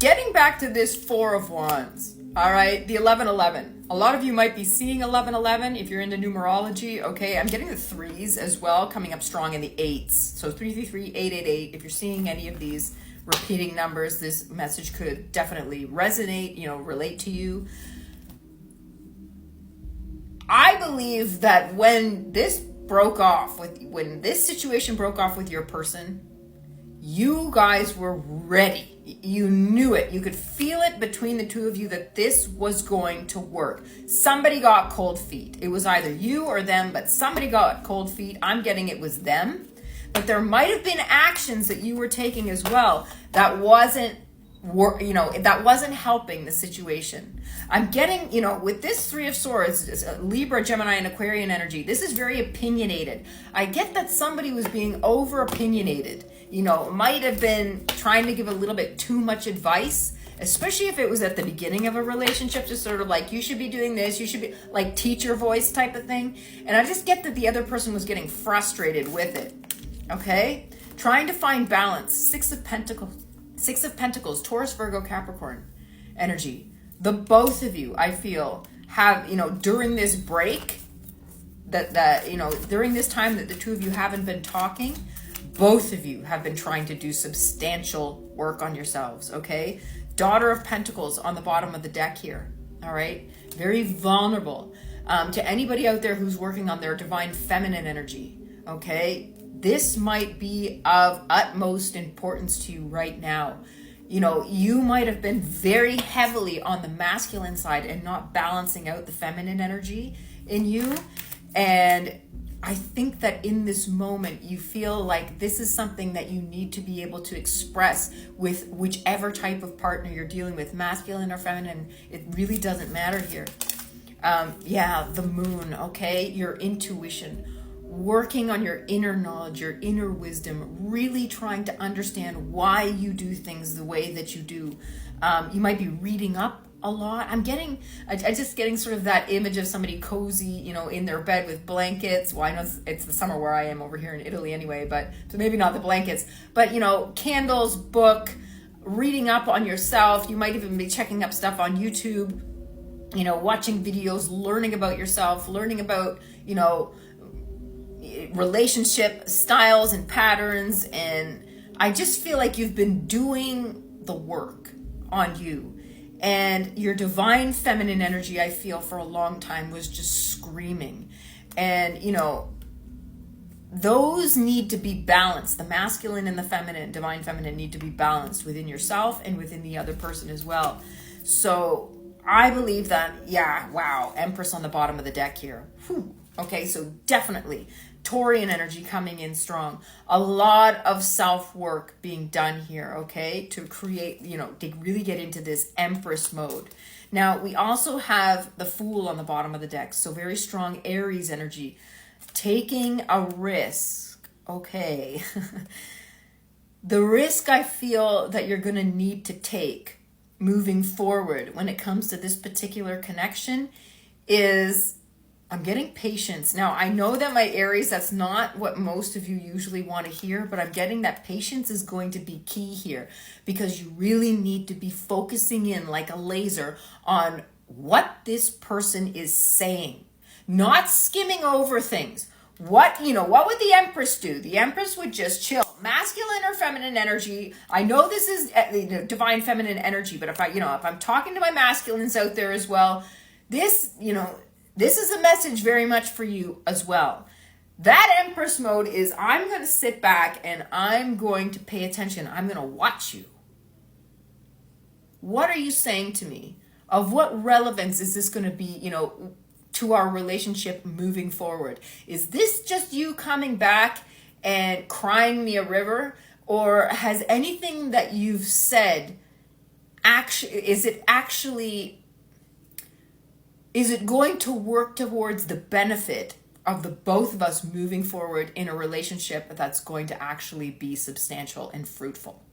getting back to this Four of Wands, all right, the 1111. A lot of you might be seeing 1111 if you're into numerology, okay? I'm getting the threes as well, coming up strong in the eights. So 333, 888. If you're seeing any of these repeating numbers, this message could definitely resonate, relate to you. I believe that when this situation broke off with your person, you guys were ready. You knew it. You could feel it between the two of you that this was going to work. Somebody got cold feet. It was either you or them, but somebody got cold feet. I'm getting it was them. But there might have been actions that you were taking as well that wasn't helping the situation. I'm getting, with this Three of Swords, Libra, Gemini, and Aquarian energy, this is very opinionated. I get that somebody was being over opinionated. Might have been trying to give a little bit too much advice, especially if it was at the beginning of a relationship, just sort of like, you should be doing this, you should be like teacher voice type of thing. And I just get that the other person was getting frustrated with it. Okay? Trying to find balance. Six of Pentacles, Taurus, Virgo, Capricorn energy. The both of you, I feel, have, during this break, during this time that the two of you haven't been talking, both of you have been trying to do substantial work on yourselves, okay? Daughter of Pentacles on the bottom of the deck here, all right? Very vulnerable. To anybody out there who's working on their divine feminine energy, okay? This might be of utmost importance to you right now. You might have been very heavily on the masculine side and not balancing out the feminine energy in you. And I think that in this moment, you feel like this is something that you need to be able to express with whichever type of partner you're dealing with, masculine or feminine. It really doesn't matter here. The moon, okay? Your intuition. Working on your inner knowledge, your inner wisdom, really trying to understand why you do things the way that you do. You might be reading up a lot. I'm just getting sort of that image of somebody cozy, in their bed with blankets. Well, I know it's the summer where I am over here in Italy anyway, so maybe not the blankets, but candles, book, reading up on yourself. You might even be checking up stuff on YouTube, watching videos, learning about yourself, learning about, relationship styles and patterns. And I just feel like you've been doing the work on you. And your divine feminine energy, I feel, for a long time was just screaming. And, those need to be balanced. The masculine and the feminine, divine feminine, need to be balanced within yourself and within the other person as well. So I believe that, Empress on the bottom of the deck here. Whew. Okay, so definitely Taurian energy coming in strong. A lot of self-work being done here, okay, to create, to really get into this Empress mode. Now, we also have the Fool on the bottom of the deck, so very strong Aries energy. Taking a risk, okay. The risk I feel that you're going to need to take moving forward when it comes to this particular connection is, I'm getting patience. Now, I know that my Aries, that's not what most of you usually want to hear, but I'm getting that patience is going to be key here because you really need to be focusing in like a laser on what this person is saying, not skimming over things. What would the Empress do? The Empress would just chill. Masculine or feminine energy. I know this is divine feminine energy, but if I'm talking to my masculines out there as well, this is a message very much for you as well. That Empress mode is, I'm going to sit back and I'm going to pay attention. I'm going to watch you. What are you saying to me? Of what relevance is this going to be, to our relationship moving forward? Is this just you coming back and crying me a river? Or has anything that you've said, is it going to work towards the benefit of the both of us moving forward in a relationship that's going to actually be substantial and fruitful?